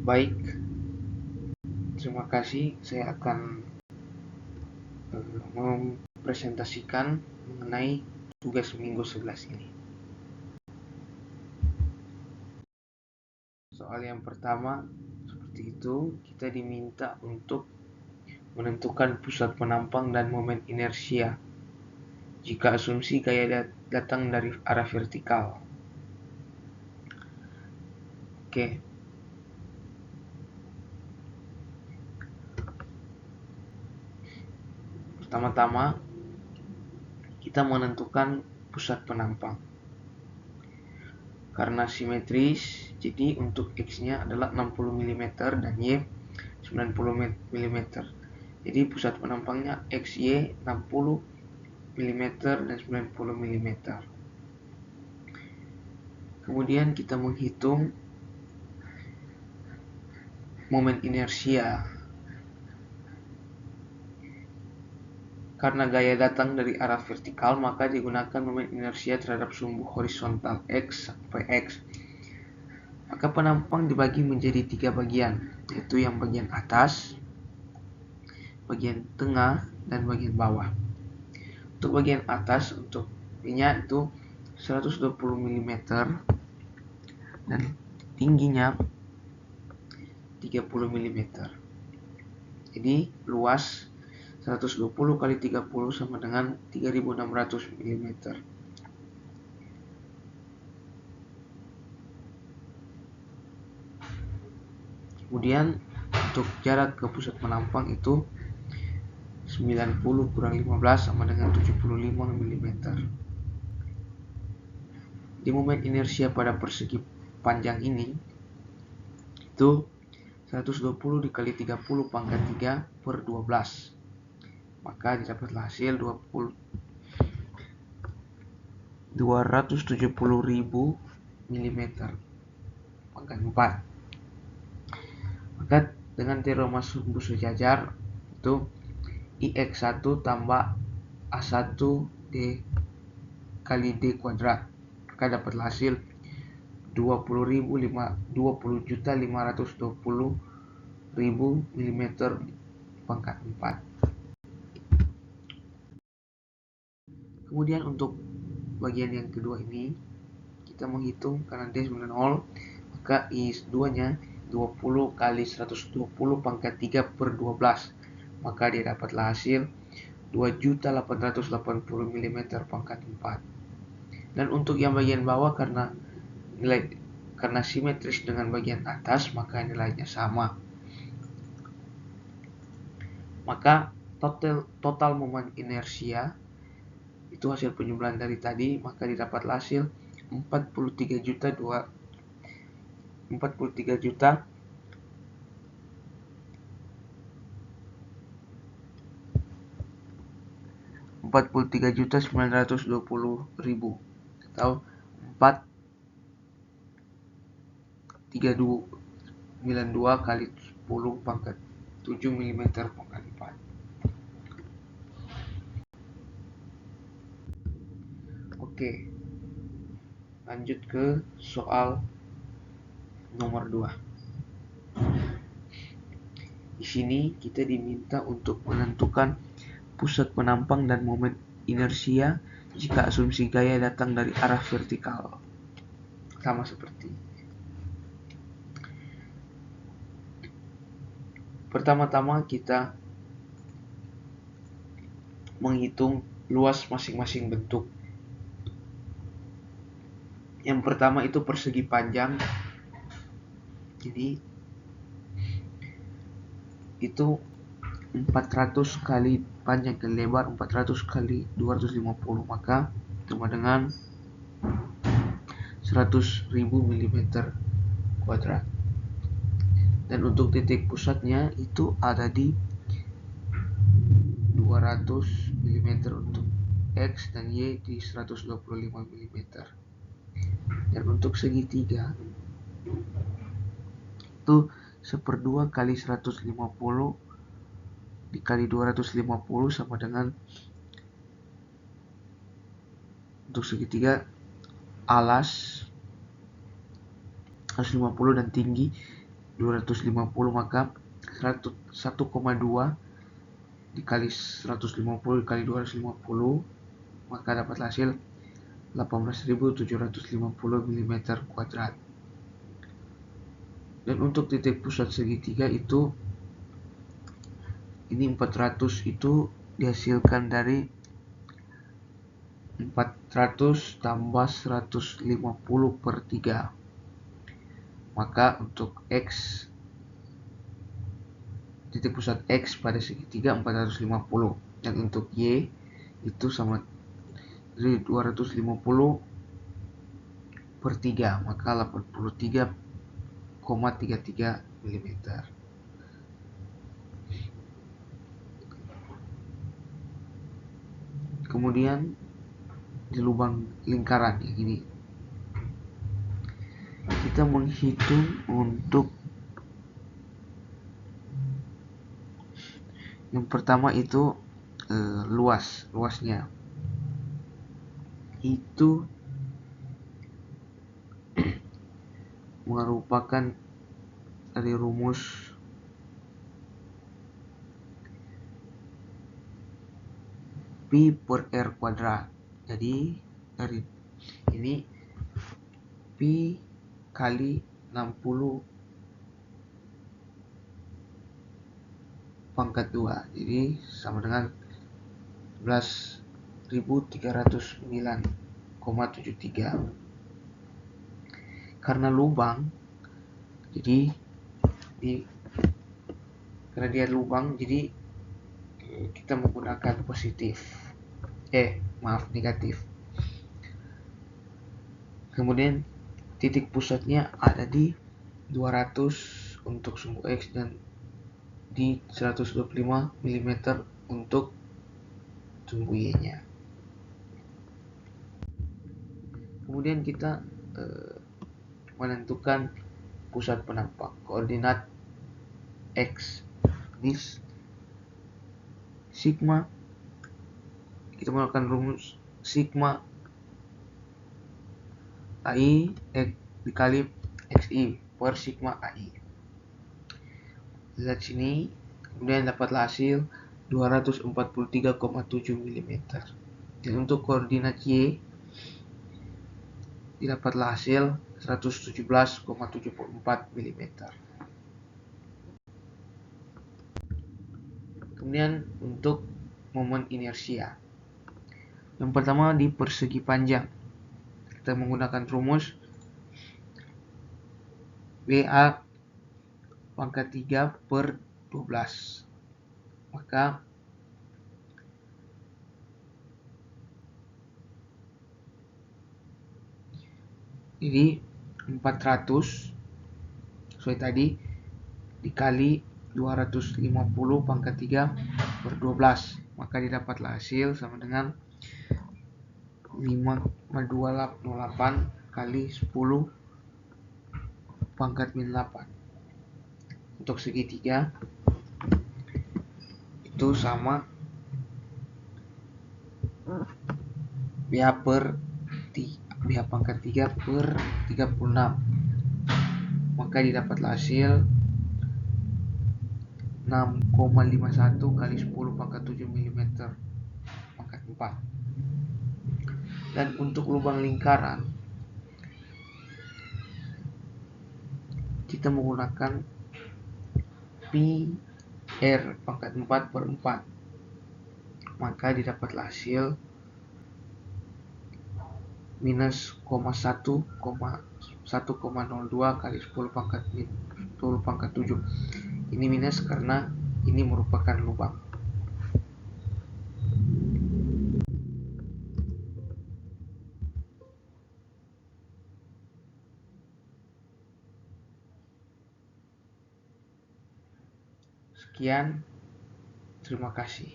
Baik, terima kasih. Saya akan mempresentasikan mengenai tugas minggu 11 ini. Soal yang pertama, seperti itu, kita diminta untuk menentukan pusat penampang dan momen inersia jika asumsi gaya datang dari arah vertikal. Oke. Pertama-tama, kita menentukan pusat penampang. Karena simetris, jadi untuk X-nya adalah 60 mm dan Y 90 mm. Jadi pusat penampangnya XY 60 mm dan 90 mm. Kemudian kita menghitung momen inersia. Karena gaya datang dari arah vertikal, maka digunakan momen inersia terhadap sumbu horizontal X sampai X. Maka penampang dibagi menjadi 3 bagian, yaitu yang bagian atas, bagian tengah, dan bagian bawah. Untuk bagian atas, untuk minyak itu 120 mm dan tingginya 30 mm. Jadi luas 120 kali 30 sama dengan 3600 mm. Kemudian untuk jarak ke pusat penampang itu 90 kurang 15 sama dengan 75 mm. Di momen inersia pada persegi panjang ini itu 120 dikali 30 pangkat 3 per 12. Maka didapatlah hasil 270.000 mm pangkat 4. Maka dengan teorema sumbu sejajar itu IX1 tambah A1 D kali D kuadrat, maka dapatlah hasil 20.520.000 mm pangkat 4. Kemudian untuk bagian yang kedua ini kita menghitung karena D sama dengan 0, maka I2 nya 20 kali 120 pangkat 3 per 12, maka dia dapatlah hasil 2.880 mm pangkat 4. Dan untuk yang bagian bawah karena simetris dengan bagian atas, maka nilainya sama. Maka total momen inersia itu hasil penjumlahan dari tadi, maka didapatlah hasil 43 juta 920.000 atau 432 kali 10 pangkat 7 mm pangkat 4. Oke, lanjut ke soal nomor 2. Di sini kita diminta untuk menentukan pusat penampang dan momen inersia jika asumsi gaya datang dari arah vertikal. Sama seperti pertama-tama kita menghitung luas masing-masing bentuk. Yang pertama itu persegi panjang. Jadi itu 400 kali panjang dan lebar 400 kali 250, maka sama dengan 100.000 mm kuadrat. Dan untuk titik pusatnya itu ada di 200 mm untuk X dan Y di 125 mm. Dan untuk segitiga itu 1/2 kali 150 dikali 250 sama dengan, untuk segitiga alas 150 dan tinggi 250, maka 1,2 dikali 150 dikali 250, maka dapat hasil 18.750 mm kuadrat. Dan untuk titik pusat segitiga itu, ini 400 itu dihasilkan dari 400 tambah 150 per 3. Maka untuk X, titik pusat X pada segitiga 450, dan untuk Y itu sama dari 250 per 3, maka 83,33 mm. Kemudian di lubang lingkaran yang ini kita menghitung untuk yang pertama itu luasnya itu merupakan dari rumus pi per r kuadrat. Jadi dari ini pi kali 60 pangkat 2, jadi sama dengan 11.309,73. Karena lubang, jadi karena dia lubang, jadi kita menggunakan negatif. Kemudian titik pusatnya ada di 200 untuk sumbu X dan di 125 mm untuk sumbu Y-nya. Kemudian kita menentukan pusat penampak, koordinat X. Ini sigma, kita menggunakan rumus sigma AI dikali XI per sigma AI. Lihat sini, kemudian dapatlah hasil 243,7 mm. Dan untuk koordinat Y didapatlah hasil 117,74 mm. Kemudian untuk momen inersia, yang pertama di persegi panjang, kita menggunakan rumus WA pangkat 3 per 12. Maka jadi 400 sesuai tadi dikali 250 pangkat 3 per 12, maka didapatlah hasil sama dengan 5,208 kali 10 pangkat min 8. Untuk segitiga itu sama BH pangkat 3 per 36, maka didapatlah hasil 6,51 kali 10 pangkat 7 mm pangkat 4. Dan untuk lubang lingkaran kita menggunakan pi r pangkat 4 per 4, maka didapatlah hasil minus 1,02 kali 10 pangkat 7. Ini minus karena ini merupakan lubang. Sekian, terima kasih.